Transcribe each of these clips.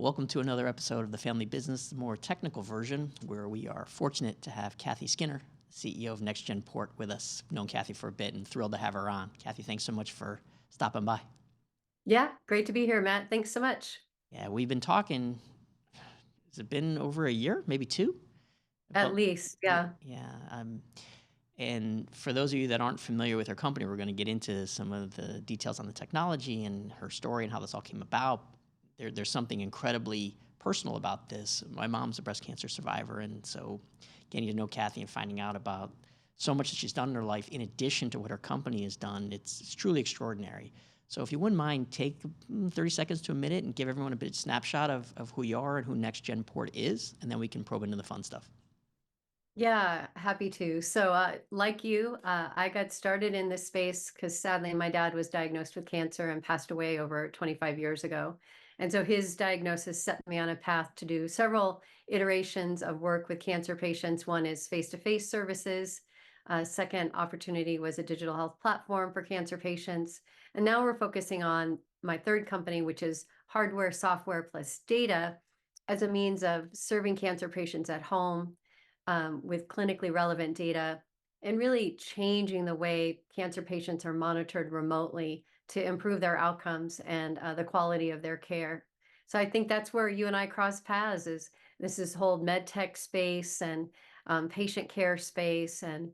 welcome to another episode of the Family Business, the more technical version, where we are fortunate to have Cathy Skinner, CEO of NextGen Port, with us. I've known Cathy for a bit and thrilled to have her on. Cathy, thanks so much for stopping by. Yeah, great to be here, Matt. Thanks so much. Yeah, we've been talking, has it been over a year, maybe two? At least, yeah. And for those of you that aren't familiar with her company, we're going to get into some of the details on the technology and her story and how this all came about. There's something incredibly personal about this. My mom's a breast cancer survivor, and so getting to know Cathy and finding out about so much that she's done in her life, in addition to what her company has done, it's truly extraordinary. So if you wouldn't mind, take 30 seconds to a minute and give everyone a bit of snapshot of who you are and who NextGen Port is, and then we can probe into the fun stuff. Yeah, happy to. So, like you, I got started in this space because sadly my dad was diagnosed with cancer and passed away over 25 years ago. And so his diagnosis set me on a path to do several iterations of work with cancer patients. One is face-to-face services. Second opportunity was a digital health platform for cancer patients. And now we're focusing on my third company, which is hardware, software, plus data as a means of serving cancer patients at home with clinically relevant data and really changing the way cancer patients are monitored remotely to improve their outcomes and the quality of their care. So I think that's where you and I cross paths is this whole med tech space and patient care space and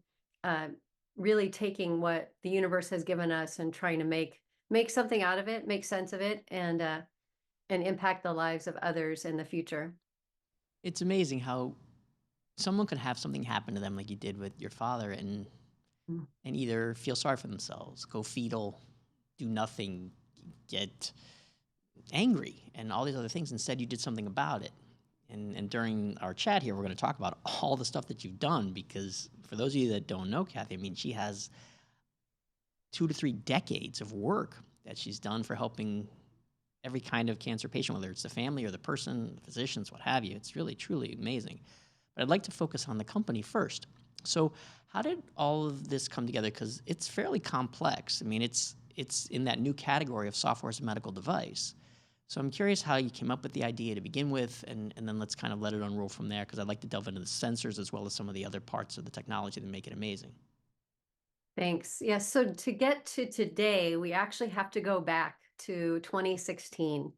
really taking what the universe has given us and trying to make something out of it, make sense of it, and impact the lives of others in the future. It's amazing how someone could have something happen to them like you did with your father and either feel sorry for themselves, go fetal, do nothing, get angry, and all these other things. Instead, you did something about it. And during our chat here, we're going to talk about all the stuff that you've done, because for those of you that don't know Cathy, I mean, she has 2 to 3 decades of work that she's done for helping every kind of cancer patient, whether it's the family or the person, the physicians, what have you. It's really, truly amazing. But I'd like to focus on the company first. So how did all of this come together? Because it's fairly complex. I mean, it's in that new category of software as a medical device. So I'm curious how you came up with the idea to begin with, and then let's kind of let it unroll from there, because I'd like to delve into the sensors as well as some of the other parts of the technology that make it amazing. Thanks. Yes. So to get to today, we actually have to go back to 2016.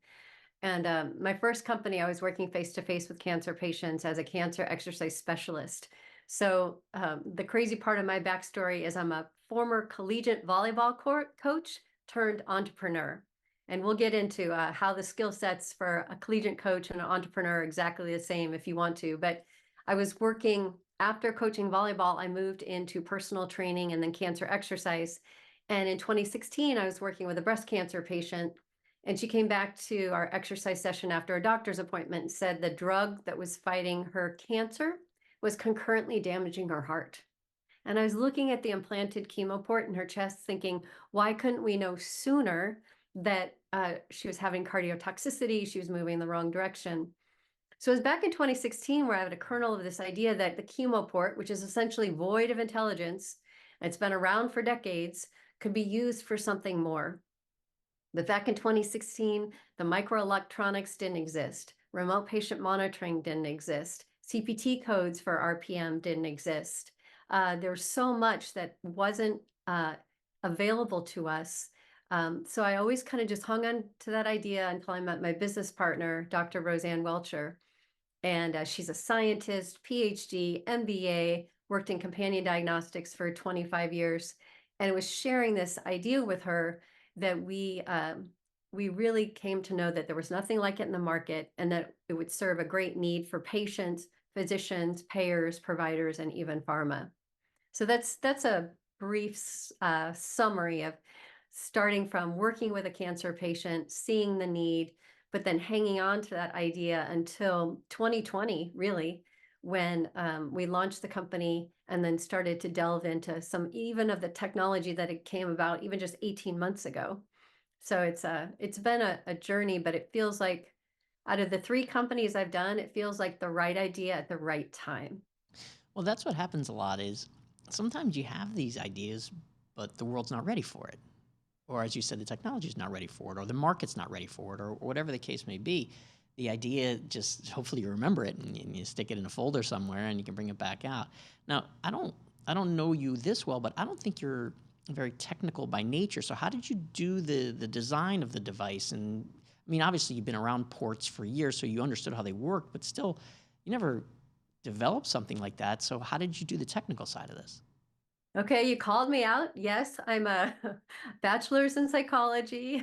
And my first company, I was working face-to-face with cancer patients as a cancer exercise specialist. So the crazy part of my backstory is I'm a former collegiate volleyball coach turned entrepreneur. And we'll get into how the skill sets for a collegiate coach and an entrepreneur are exactly the same if you want to. But I was working after coaching volleyball, I moved into personal training and then cancer exercise. And in 2016, I was working with a breast cancer patient. And she came back to our exercise session after a doctor's appointment and said the drug that was fighting her cancer was concurrently damaging her heart. And I was looking at the implanted chemo port in her chest thinking, why couldn't we know sooner that she was having cardiotoxicity, she was moving in the wrong direction? So it was back in 2016 where I had a kernel of this idea that the chemo port, which is essentially void of intelligence, and it's been around for decades, could be used for something more. But back in 2016, the microelectronics didn't exist. Remote patient monitoring didn't exist. CPT codes for RPM didn't exist. There's so much that wasn't available to us. So I always kind of just hung on to that idea until I met my business partner, Dr. Roseanne Welcher. And she's a scientist, PhD, MBA, worked in companion diagnostics for 25 years. And it was sharing this idea with her that we really came to know that there was nothing like it in the market and that it would serve a great need for patients, physicians, payers, providers, and even pharma. So that's a brief summary of starting from working with a cancer patient, seeing the need, but then hanging on to that idea until 2020, really, when we launched the company and then started to delve into some even of the technology that it came about even just 18 months ago. So it's been a journey, but it feels like out of the 3 companies I've done, it feels like the right idea at the right time. Well, that's what happens a lot is sometimes you have these ideas, but the world's not ready for it. Or as you said, the technology is not ready for it, or the market's not ready for it, or whatever the case may be. the idea, just hopefully you remember it and you stick it in a folder somewhere and you can bring it back out. Now, I don't know you this well, but I don't think you're very technical by nature. So how did you do the design of the device? And I mean, obviously you've been around ports for years, so you understood how they work, but still, you never developed something like that. So how did you do the technical side of this? Okay, you called me out. Yes, I'm a bachelor's in psychology,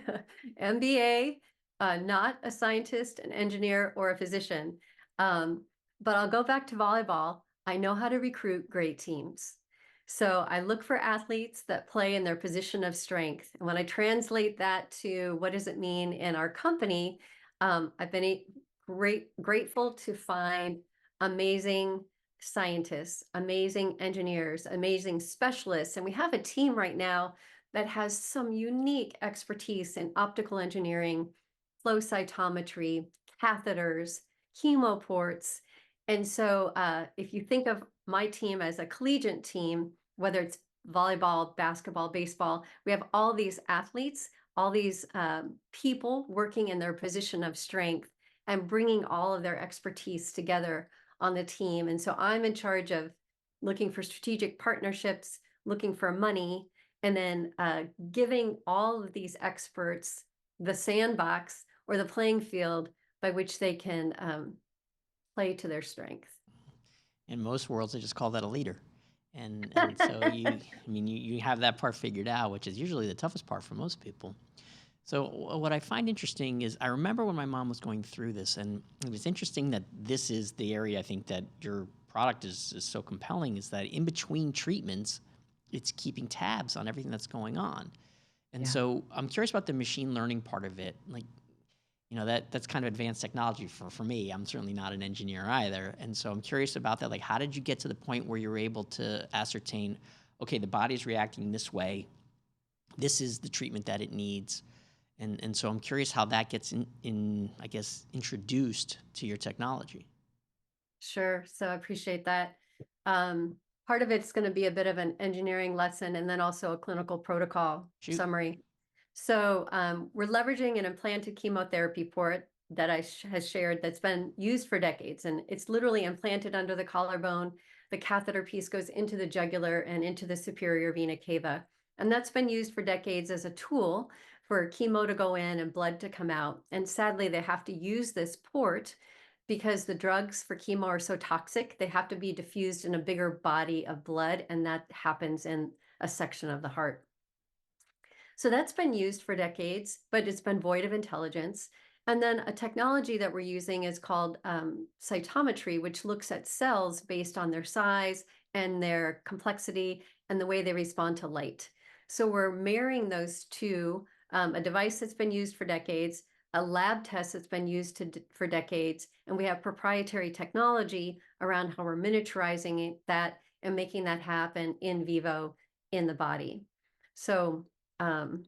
MBA, not a scientist, an engineer, or a physician. Um, but I'll go back to volleyball. I know how to recruit great teams. So I look for athletes that play in their position of strength. And when I translate that to what does it mean in our company, I've been grateful to find amazing scientists, amazing engineers, amazing specialists. And we have a team right now that has some unique expertise in optical engineering, flow cytometry, catheters, chemoports. And so if you think of my team as a collegiate team, whether it's volleyball, basketball, baseball, we have all these athletes, all these people working in their position of strength and bringing all of their expertise together on the team. And so I'm in charge of looking for strategic partnerships, looking for money, and then giving all of these experts the sandbox or the playing field by which they can play to their strength. In most worlds, they just call that a leader. And so you have that part figured out, which is usually the toughest part for most people. So what I find interesting is I remember when my mom was going through this, and it was interesting that this is the area I think that your product is so compelling, is that in between treatments, it's keeping tabs on everything that's going on. And Yeah. so I'm curious about the machine learning part of it. Like, that's kind of advanced technology for me. I'm certainly not an engineer either. And so I'm curious about that. Like, how did you get to the point where you're able to ascertain, okay, the body's reacting this way. This is the treatment that it needs. And so I'm curious how that gets I guess, introduced to your technology. Sure. So I appreciate that. Um, Part of it's going to be a bit of an engineering lesson and then also a clinical protocol Shoot. summary. So we're leveraging an implanted chemotherapy port that has shared that's been used for decades. And it's literally implanted under the collarbone. The catheter piece goes into the jugular and into the superior vena cava. And that's been used for decades as a tool for chemo to go in and blood to come out. And sadly, they have to use this port because the drugs for chemo are so toxic. They have to be diffused in a bigger body of blood, and that happens in a section of the heart. So that's been used for decades, but it's been void of intelligence. And then a technology that we're using is called cytometry, which looks at cells based on their size and their complexity and the way they respond to light. So we're marrying those two, a device that's been used for decades, a lab test that's been used for decades, and we have proprietary technology around how we're miniaturizing that and making that happen in vivo in the body. So um,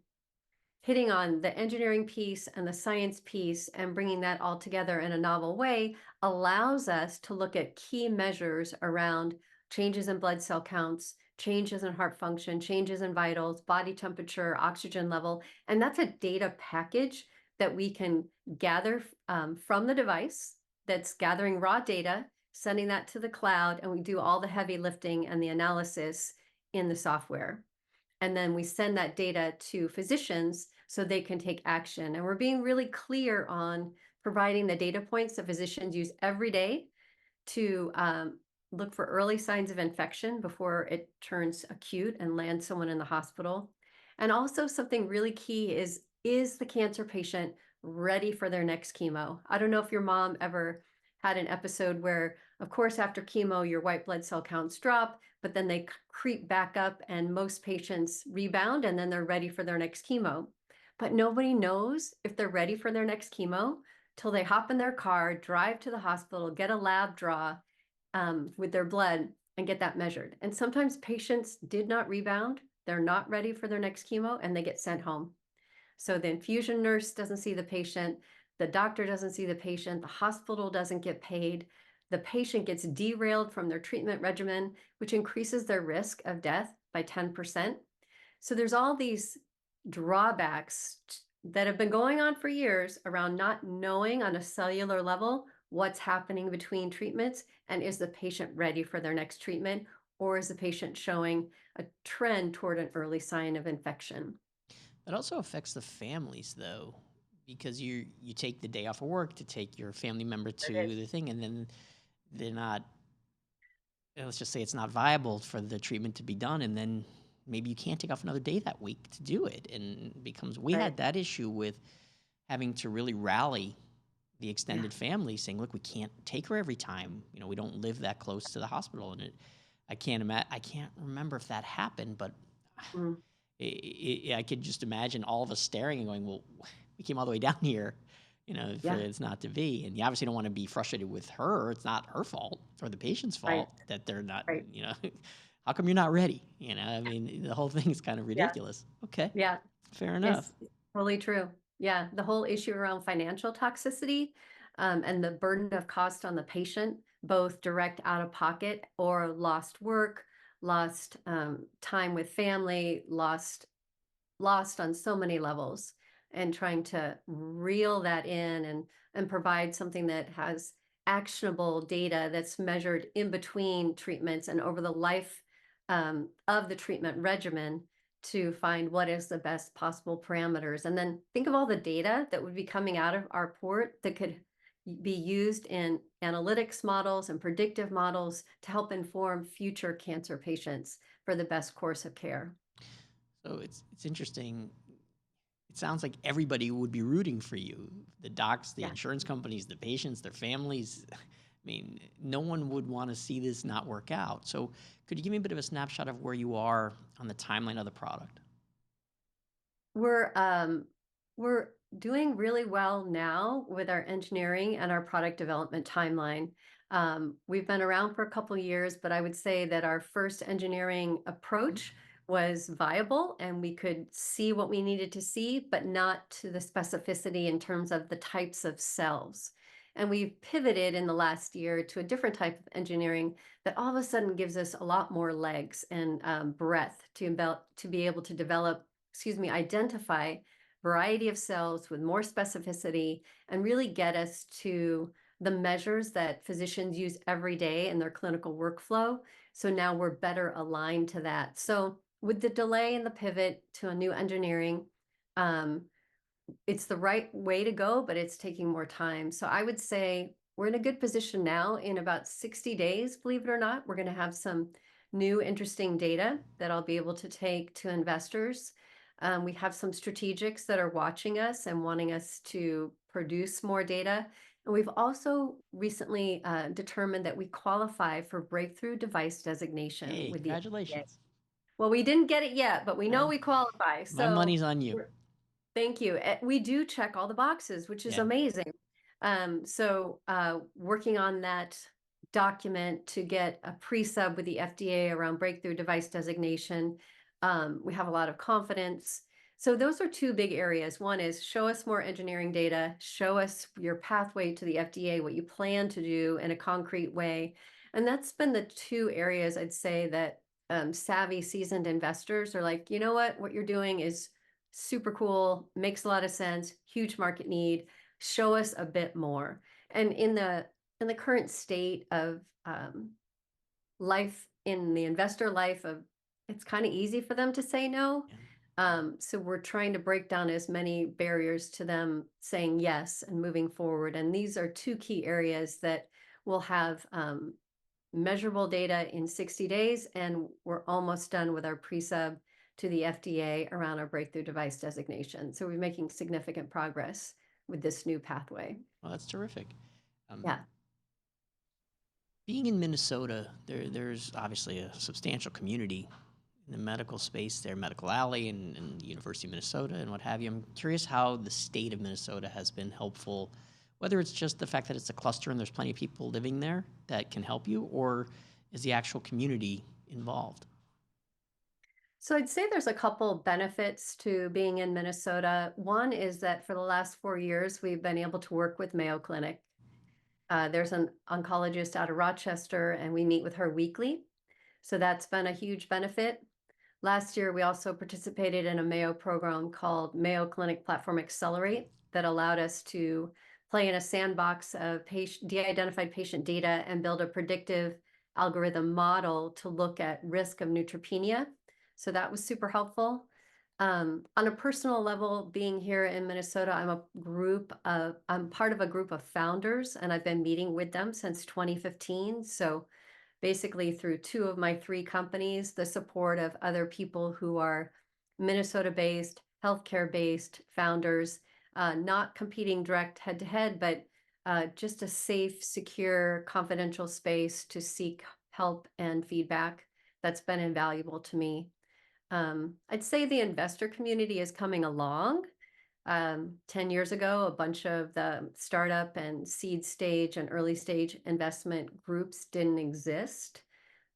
hitting on the engineering piece and the science piece and bringing that all together in a novel way allows us to look at key measures around changes in blood cell counts, changes in heart function, changes in vitals, body temperature, oxygen level. And that's a data package that we can gather from the device that's gathering raw data, sending that to the cloud, and we do all the heavy lifting and the analysis in the software. And then we send that data to physicians so they can take action. And we're being really clear on providing the data points that physicians use every day to look for early signs of infection before it turns acute and lands someone in the hospital. And also something really key is the cancer patient ready for their next chemo? I don't know if your mom ever had an episode where, of course, after chemo, your white blood cell counts drop, but then they creep back up and most patients rebound and then they're ready for their next chemo. But nobody knows if they're ready for their next chemo till they hop in their car, drive to the hospital, get a lab draw with their blood and get that measured. And sometimes patients did not rebound. They're not ready for their next chemo and they get sent home. So the infusion nurse doesn't see the patient, the doctor doesn't see the patient, the hospital doesn't get paid, the patient gets derailed from their treatment regimen, which increases their risk of death by 10%. So there's all these drawbacks that have been going on for years around not knowing on a cellular level what's happening between treatments, and is the patient ready for their next treatment, or is the patient showing a trend toward an early sign of infection? It also affects the families though, because you take the day off of work to take your family member It to is. the thing, and then they're not. Let's just say it's not viable for the treatment to be done, and then maybe you can't take off another day that week to do it, and it becomes. We Right. had that issue with having to really rally the Yeah. extended family, saying, "Look, we can't take her every time. You know, we don't live that close to the hospital." And I can't remember if that happened, but Mm. I could just imagine all of us staring and going, "Well, we came all the way down here, you know, for Yeah. it's not to be." And you obviously don't want to be frustrated with her. It's not her fault or the patient's Right. fault that they're not, Right. you know, how come you're not ready? You know, I mean, the whole thing is kind of Yeah. ridiculous. Okay, Yeah. fair It's enough. totally true. Yeah, the whole issue around financial toxicity, and the burden of cost on the patient, both direct out of pocket or lost work, lost time with family, lost on so many levels, and trying to reel that in and provide something that has actionable data that's measured in between treatments and over the life of the treatment regimen to find what is the best possible parameters. And then think of all the data that would be coming out of our port that could be used in analytics models and predictive models to help inform future cancer patients for the best course of care. So it's interesting. It sounds like everybody would be rooting for you. The docs, the Yeah. insurance companies, the patients, their families. I mean, no one would want to see this not work out. So, could you give me a bit of a snapshot of where you are on the timeline of the product? We're um we're doing really well now with our engineering and our product development timeline. We've been around for a couple years, but I would say that our first engineering approach was viable and we could see what we needed to see, but not to the specificity in terms of the types of cells. And we've pivoted in the last year to a different type of engineering that all of a sudden gives us a lot more legs and breadth to be able to develop, identify variety of cells with more specificity and really get us to the measures that physicians use every day in their clinical workflow. So now we're better aligned to that. So with the delay in the pivot to a new engineering, um, it's the right way to go, but it's taking more time. So I would say we're in a good position now. In about 60 days, believe it or not, we're going to have some new interesting data that I'll be able to take to investors. We have some strategics that are watching us and wanting us to produce more data. And we've also recently determined that we qualify for breakthrough device designation Hey, with the FDA. congratulations. Well, we didn't get it yet, but we know Uh, we qualify. my So money's on you. thank you. We do check all the boxes, which is Yeah. amazing. Working on that document to get a pre-sub with the FDA around breakthrough device designation. We have a lot of confidence. So those are two big areas. One is show us more engineering data, show us your pathway to the FDA, what you plan to do in a concrete way. And that's been the two areas I'd say that savvy, seasoned investors are like, you know what you're doing is super cool, makes a lot of sense, huge market need. Show us a bit more. And in the current state of life, in the investor life of, it's kind of easy for them to say no. Yeah. So we're trying to break down as many barriers to them saying yes and moving forward. And these are two key areas that will have measurable data in 60 days, and we're almost done with our pre-sub to the FDA around our breakthrough device designation. So we're making significant progress with this new pathway. Well, that's terrific. Um, Yeah. being in Minnesota, there's obviously a substantial community in the medical space there, Medical Alley and the University of Minnesota and what have you. I'm curious how the state of Minnesota has been helpful, whether it's just the fact that it's a cluster and there's plenty of people living there that can help you, or is the actual community involved? So I'd say there's a couple benefits to being in Minnesota. One is that for the last 4 years, we've been able to work with Mayo Clinic. There's an oncologist out of Rochester, and we meet with her weekly. So that's been a huge benefit. Last year, we also participated in a Mayo program called Mayo Clinic Platform Accelerate that allowed us to play in a sandbox of de-identified patient data and build a predictive algorithm model to look at risk of neutropenia. So that was super helpful. On a personal level, being here in Minnesota, I'm part of a group of founders, and I've been meeting with them since 2015. So basically through two of my three companies, the support of other people who are Minnesota-based, healthcare-based founders, not competing direct head-to-head, but just a safe, secure, confidential space to seek help and feedback. That's been invaluable to me. I'd say the investor community is coming along. 10 years ago, a bunch of the startup and seed stage and early stage investment groups didn't exist.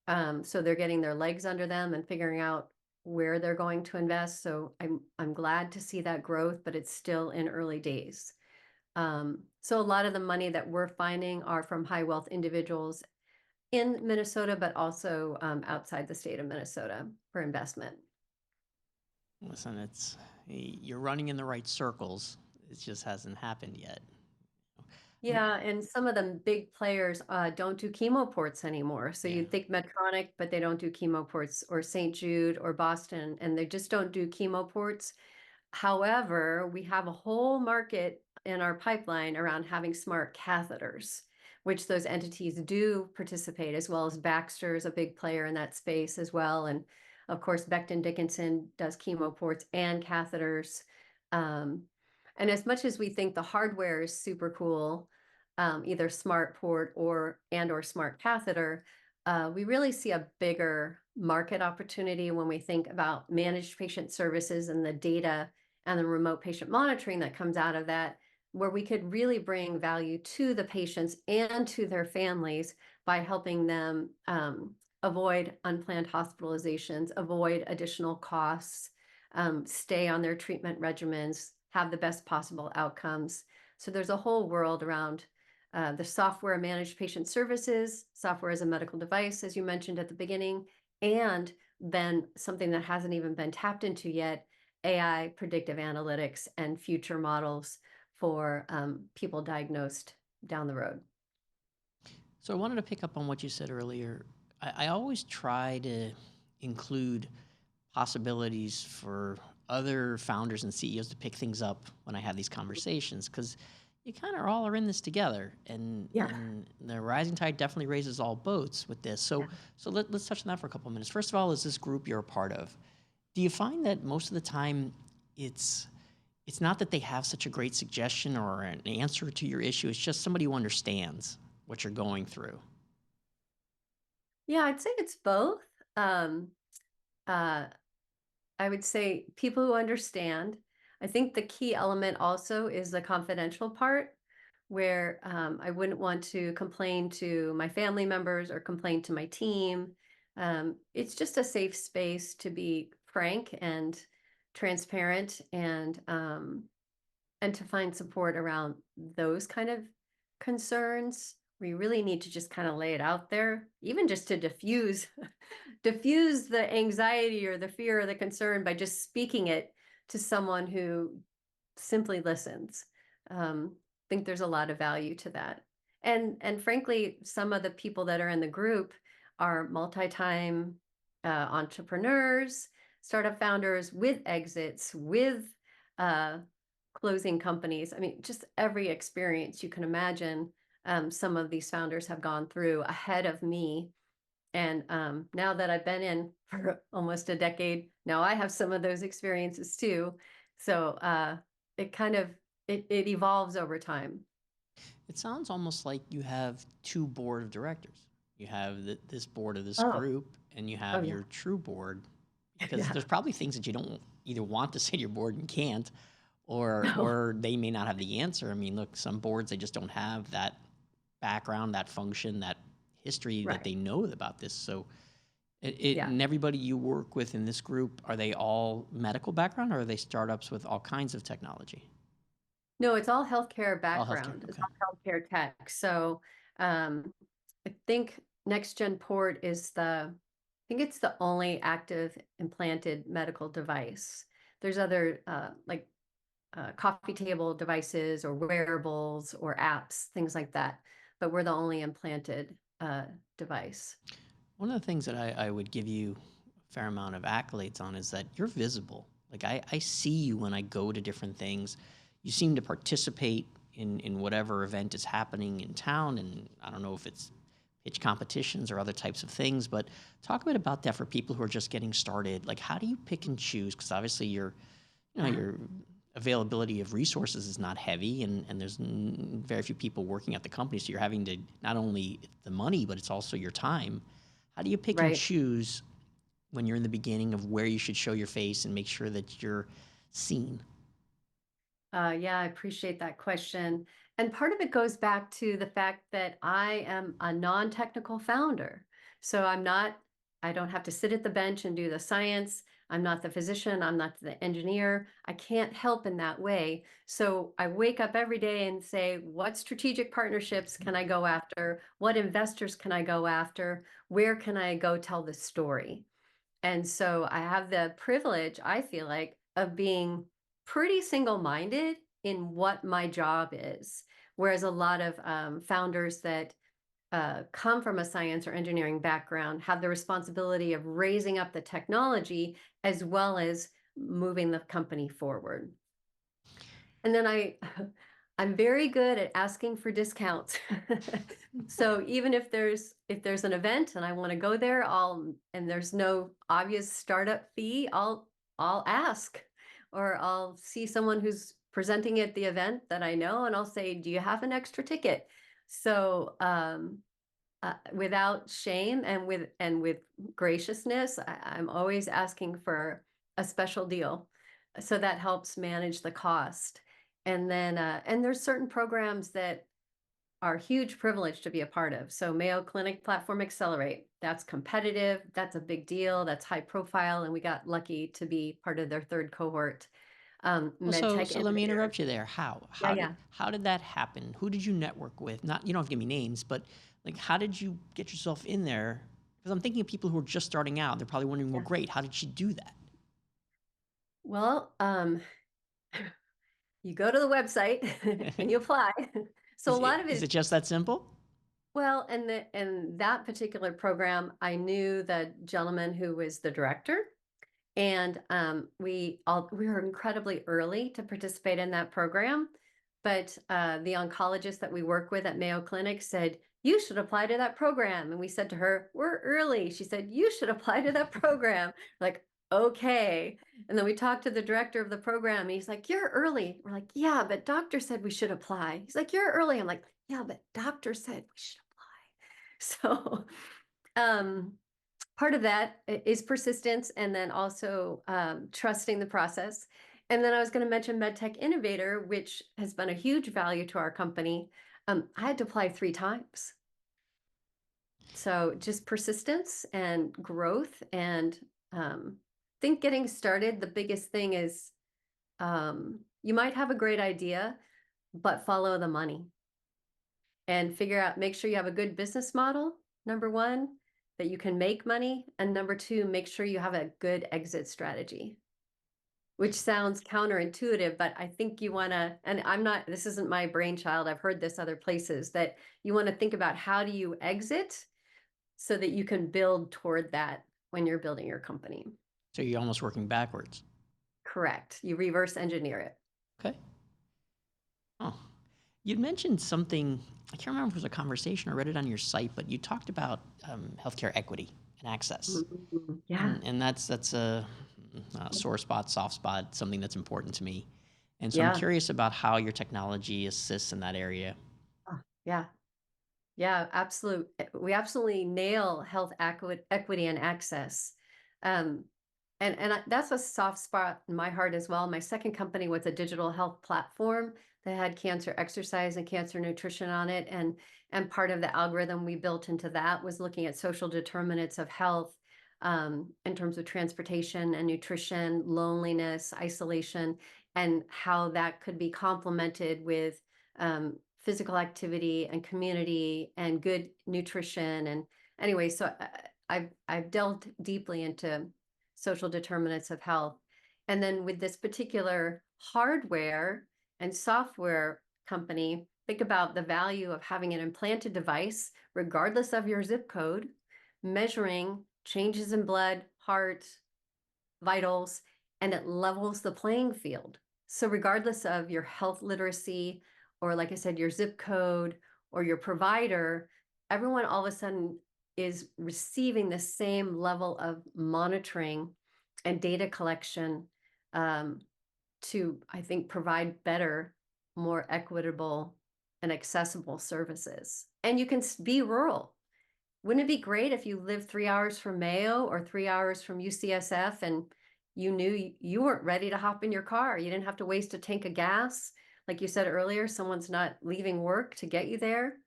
So they're getting their legs under them and figuring out where they're going to invest. So I'm glad to see that growth, but it's still in early days. So a lot of the money that we're finding are from high wealth individuals in Minnesota, but also outside the state of Minnesota for investment. Listen, you're running in the right circles. It just hasn't happened yet. Yeah, and some of the big players don't do chemo ports anymore. So Yeah. you'd think Medtronic, but they don't do chemo ports, or St. Jude or Boston, and they just don't do chemo ports. However, we have a whole market in our pipeline around having smart catheters, which those entities do participate, as well as Baxter is a big player in that space as well. And of course, Becton Dickinson does chemo ports and catheters. Um, and as much as we think the hardware is super cool, either smart port or smart catheter, we really see a bigger market opportunity when we think about managed patient services and the data and the remote patient monitoring that comes out of that, where we could really bring value to the patients and to their families by helping them avoid unplanned hospitalizations, avoid additional costs, stay on their treatment regimens, have the best possible outcomes. So there's a whole world around the software managed patient services, software as a medical device, as you mentioned at the beginning, and then something that hasn't even been tapped into yet, AI predictive analytics and future models for people diagnosed down the road. So I wanted to pick up on what you said earlier. I always try to include possibilities for other founders and CEOs to pick things up when I have these conversations, because you kind of all are in this together, and the rising tide definitely raises all boats with this. So let's touch on that for a couple of minutes. First of all, is this group you're a part of? Do you find that most of the time it's not that they have such a great suggestion or an answer to your issue, it's just somebody who understands what you're going through? Yeah, I'd say it's both. Uh, I would say people who understand. I think the key element also is the confidential part, where I wouldn't want to complain to my family members or complain to my team. It's just a safe space to be frank and transparent and to find support around those kind of concerns. We really need to just kind of lay it out there, even just to diffuse diffuse the anxiety or the fear or the concern by just speaking it to someone who simply listens. I think there's a lot of value to that. And frankly, some of the people that are in the group are multi-time entrepreneurs, startup founders with exits, with uh, closing companies. I mean, just every experience you can imagine. Some of these founders have gone through ahead of me. And now that I've been in for almost a decade, now I have some of those experiences too. So it kind of it evolves over time. It sounds almost like you have two board of directors. You have this board of this Oh, group, and you oh have yeah, your true board, because yeah. there's probably things that you don't either want to say to your board and can't, or No, or they may not have the answer. I mean, look, some boards, they just don't have that background, that function, that history that right. they know about this. So Yeah. and everybody you work with in this group, are they all medical background, or are they startups with all kinds of technology? No, it's all healthcare All healthcare. background. It's Okay. all healthcare tech. So I think Next Gen Port is the think it's the only active implanted medical device. There's other like coffee table devices or wearables or apps, things like that. But we're the only implanted device. One of the things that I would give you a fair amount of accolades on is that you're visible. Like I see you when I go to different things. You seem to participate in whatever event is happening in town, and I don't know if it's pitch competitions or other types of things, but talk a bit about that for people who are just getting started. Like, how do you pick and choose? Because obviously your availability of resources is not heavy, and there's very few people working at the company, so you're having to not only the money, but it's also your time. How do you pick and Right. choose when you're in the beginning of where you should show your face and make sure that you're seen? Yeah, I appreciate that question. And part of it goes back to the fact that I am a non-technical founder. So I don't have to sit at the bench and do the science. I'm not the physician. I'm not the engineer. I can't help in that way. So I wake up every day and say, what strategic partnerships can I go after? What investors can I go after? Where can I go tell the story? And so I have the privilege, I feel like, of being pretty single-minded in what my job is. Whereas a lot of founders that come from a science or engineering background have the responsibility of raising up the technology as well as moving the company forward. And then I'm very good at asking for discounts. So even if there's an event and I want to go there, and there's no obvious startup fee, I'll ask, or I'll see someone who's presenting at the event that I know, and I'll say, "Do you have an extra ticket?" So without shame and with graciousness, I'm always asking for a special deal. So that helps manage the cost. And then and there's certain programs that are huge privilege to be a part of. So Mayo Clinic Platform Accelerate, that's competitive, that's a big deal, that's high profile, and we got lucky to be part of their third cohort. Well, so MedTech so let me Innovator. interrupt you there. How Yeah, how did yeah. how did that happen? Who did you network with? Not, you don't have to give me names, but like, how did you get yourself in there? Because I'm thinking of people who are just starting out. They're probably wondering, well, Yeah. great, how did she do that? Well, you go to the website and you apply. So a lot of Is it. it just that simple? Well, and that particular program, I knew the gentleman who was the director, and we were incredibly early to participate in that program. But the oncologist that we work with at Mayo Clinic said, "You should apply to that program." And we said to her, "We're early." She said, "You should apply to that program." Like, okay. And then we talked to the director of the program, and he's like, "You're early." We're like, "Yeah, but doctor said we should apply." He's like, "You're early." I'm like, "Yeah, but doctor said we should apply." So um, part of that is persistence, and then also trusting the process. And then I was going to mention MedTech Innovator, which has been a huge value to our company. I had to apply 3 times. So just persistence and growth. And I think getting started, the biggest thing is you might have a great idea, but follow the money and make sure you have a good business model, number one, that you can make money. And number two, make sure you have a good exit strategy, which sounds counterintuitive, but I think you want to, and this isn't my brainchild. I've heard this other places, that you want to think about how do you exit so that you can build toward that when you're building your company. So you're almost working backwards. Correct. You reverse engineer it. Okay. Oh, you'd mentioned something. I can't remember if it was a conversation or read it on your site, but you talked about healthcare equity and access, Yeah. and that's a sore spot, soft spot, something that's important to me. And so I'm Yeah. curious about how your technology assists in that area. Oh, yeah. Yeah, absolute. We absolutely nail health equity and access. Um, that's a soft spot in my heart as well. My second company was a digital health platform that had cancer exercise and cancer nutrition on it. And part of the algorithm we built into that was looking at social determinants of health in terms of transportation and nutrition, loneliness, isolation, and how that could be complemented with physical activity and community and good nutrition. And anyway, so I've delved deeply into social determinants of health. And then with this particular hardware and software company, think about the value of having an implanted device, regardless of your zip code, measuring changes in blood, heart, vitals, and it levels the playing field. So regardless of your health literacy, or like I said, your zip code or your provider, everyone all of a sudden is receiving the same level of monitoring and data collection, to, I think, provide better, more equitable and accessible services. And you can be rural. Wouldn't it be great if you lived 3 hours from Mayo or 3 hours from UCSF and you knew you weren't ready to hop in your car? You didn't have to waste a tank of gas. Like you said earlier, someone's not leaving work to get you there.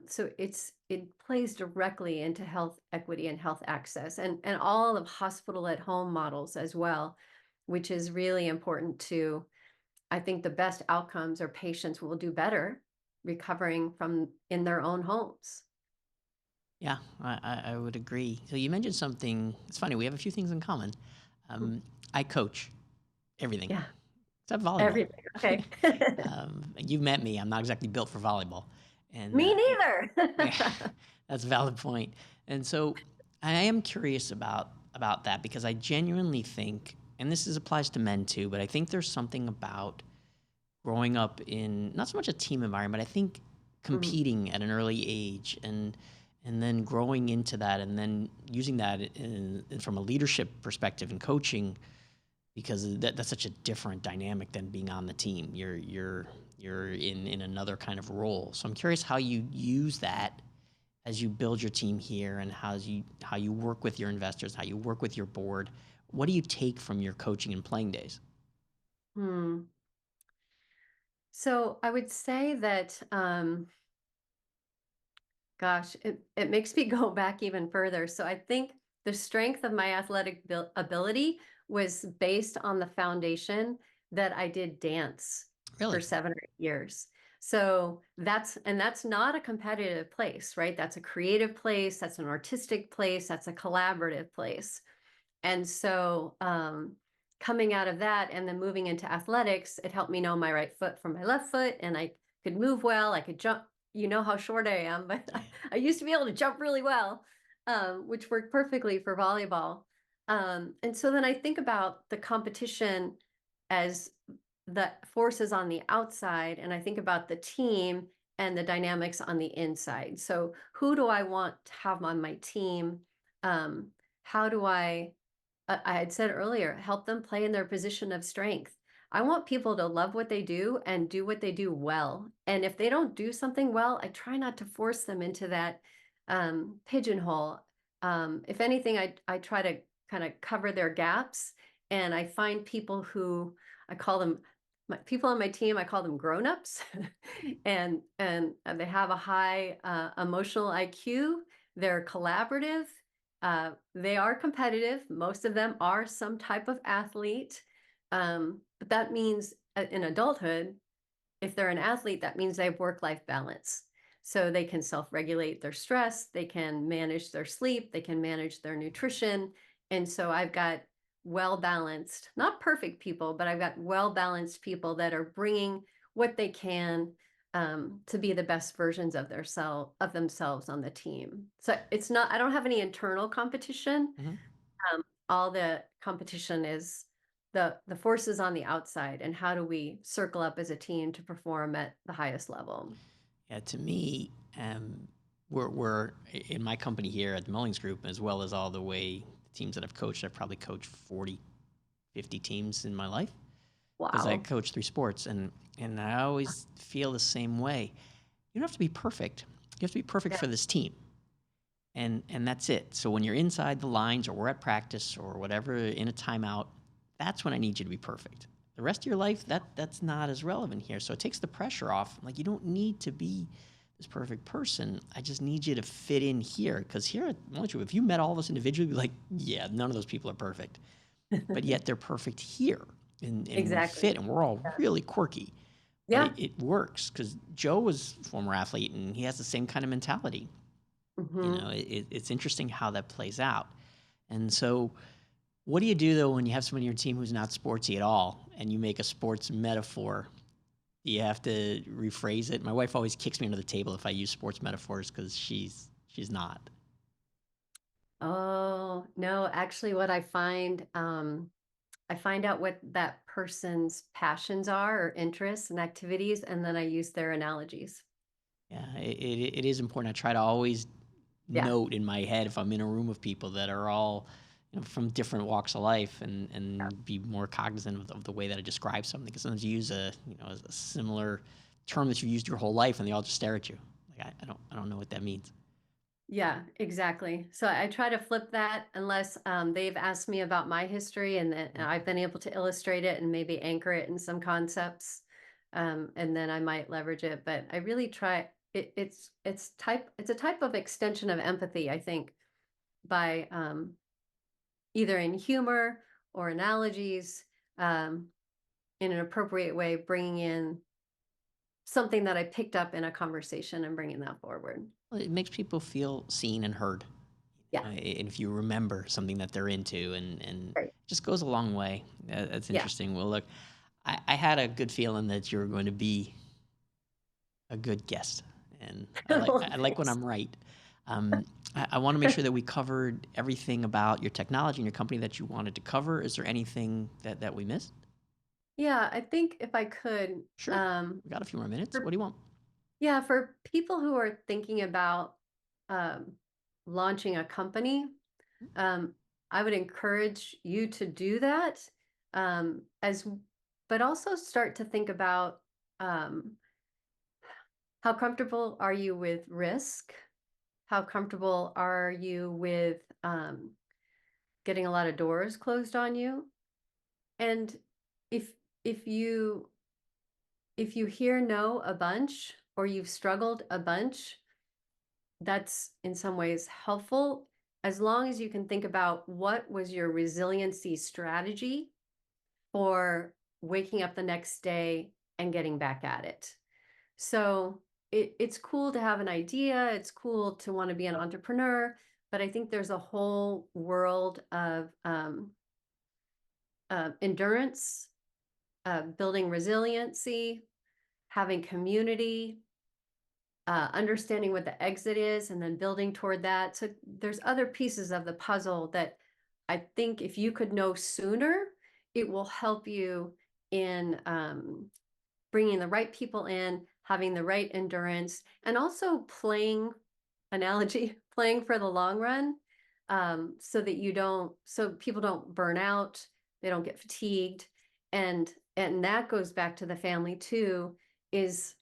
So it plays directly into health equity and health access, and all of hospital at home models as well, which is really important to, I think the best outcomes are patients will do better recovering from in their own homes. Yeah, I would agree. So you mentioned something. It's funny. We have a few things in common. Um, I coach everything Yeah, except volleyball. everything. Okay. You've met me. I'm not exactly built for volleyball, and Me neither. yeah, that's a valid point. And so I am curious about that because I genuinely think, and this applies to men too, but I think there's something about growing up in not so much a team environment. I think Mhm. competing at an early age and then growing into that and then using that from a leadership perspective and coaching because that's such a different dynamic than being on the team. You're in another kind of role. So I'm curious how you use that as you build your team here and how you work with your investors, how you work with your board. What do you take from your coaching and playing days? Hmm. So I would say that, gosh, it makes me go back even further. So I think the strength of my athletic ability was based on the foundation that I did dance for Really? 7 or 8 years. So that's not a competitive place, right? That's a creative place, that's an artistic place, that's a collaborative place. And so, coming out of that and then moving into athletics, it helped me know my right foot from my left foot, and I could move well. I could jump. You know how short I am, but Yeah. I used to be able to jump really well, which worked perfectly for volleyball. And so then I think about the competition as the forces on the outside, and I think about the team and the dynamics on the inside. So who do I want to have on my team? Um, how do I had said earlier, help them play in their position of strength. I want people to love what they do and do what they do well. And if they don't do something well, I try not to force them into that, pigeonhole. If anything, I try to kind of cover their gaps, and I find people who I call them people on my team. I call them grown-ups, and they have a high emotional IQ. They're collaborative, they are competitive. Most of them are some type of athlete. But that means in adulthood, if they're an athlete, that means they have work-life balance. So they can self-regulate their stress, they can manage their sleep, they can manage their nutrition. And so I've got well-balanced, not perfect people, but I've got well-balanced people that are bringing what they can, to be the best versions of themselves on the team. So it's not, I don't have any internal competition. Mhm. All the competition is the forces on the outside, and how do we circle up as a team to perform at the highest level. Yeah, to me, we're in my company here at the Mullings Group, as well as all the way teams that I've coached. I've probably coached 40, 50 teams in my life because I Wow. coach 3 sports, and I always feel the same way. You don't have to be perfect. You have to be perfect Yeah. for this team, and that's it. So when you're inside the lines, or we're at practice, or whatever, in a timeout, that's when I need you to be perfect. The rest of your life, that's not as relevant here. So it takes the pressure off. Like, you don't need to be this perfect person. I just need you to fit in here. Because here at Mullins Group, if you met all of us individually, you'd be like, yeah, none of those people are perfect. But yet they're perfect here. And we Exactly. fit, and we're all really quirky. But Yeah. it works because Joe was a former athlete, and he has the same kind of mentality. Hmm. It's interesting how that plays out. And so, what do you do though when you have someone on your team who's not sportsy at all, and you make a sports metaphor? Do you have to rephrase it? My wife always kicks me under the table if I use sports metaphors because she's not. Oh, no, actually what I find out what that person's passions are or interests and activities, and then I use their analogies. Yeah, it is important. I try to always Yeah. note in my head if I'm in a room of people that are all from different walks of life, Yeah. and be more cognizant of the way that I describe something. Because sometimes you use a similar term that you've used your whole life, and they all just stare at you. Like I don't know what that means. Yeah, exactly. So I try to flip that unless they've asked me about my history and then Mm. I've been able to illustrate it and maybe anchor it in some concepts. And then I might leverage it. But I really try it's a type of extension of empathy, I think, by either in humor or analogies, um, in an appropriate way, bringing in something that I picked up in a conversation and bringing that forward. Well, it makes people feel seen and heard. Yeah, And if you remember something that they're into, and right. just goes a long way. That's Yeah. interesting. Well, look, I had a good feeling that you were going to be a good guest, and Well, I like when thanks. I'm right. I want to make sure that we covered everything about your technology and your company that you wanted to cover. Is there anything that we missed? Yeah, I think if I could, Sure. We got a few more minutes. What for do you want? yeah, for people who are thinking about um, launching a company, um, I would encourage you to do that, as but also start to think about um, how comfortable are you with risk? How comfortable are you with getting a lot of doors closed on you? And if if you if you hear no a bunch or you've struggled a bunch, that's in some ways helpful as long as you can think about what was your resiliency strategy for waking up the next day and getting back at it. So it's cool to have an idea, it's cool to want to be an entrepreneur, but I think there's a whole world of endurance, building resiliency, having community, understanding what the exit is, and then building toward that. So there's other pieces of the puzzle that I think if you could know sooner, it will help you in bringing the right people in, having the right endurance, and also playing analogy, playing for the long run, so that so people don't burn out, they don't get fatigued, and that goes back to the family too, is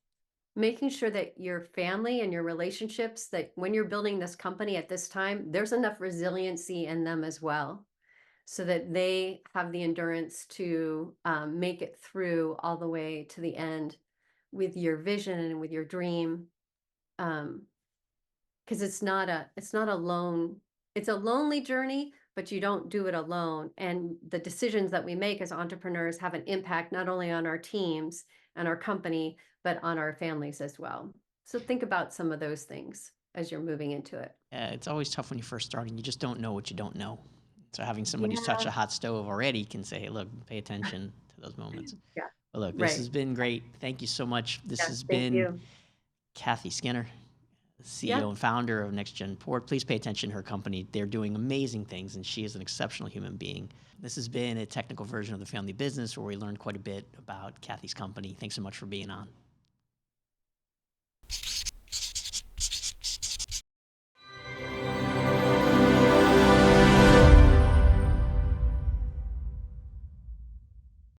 making sure that your family and your relationships, that when you're building this company at this time, there's enough resiliency in them as well, so that they have the endurance to make it through all the way to the end with your vision and with your dream. Um, because it's not a lone, it's a lonely journey, but you don't do it alone. And the decisions that we make as entrepreneurs have an impact not only on our teams and our company, but on our families as well. So think about some of those things as you're moving into it. It's always tough when you first start, and you just don't know what you don't know. So having somebody who's touched Yeah. a hot stove already can say, "Hey, look, pay attention to those moments." Yeah. Well, look, this Right. has been great. Thank you so much. This Yes. has Thank been you. Kathy Skinner, CEO Yeah. and founder of Next Gen Port. Please pay attention to her company. They're doing amazing things, and she is an exceptional human being. This has been a technical version of the family business where we learned quite a bit about Kathy's company. Thanks so much for being on.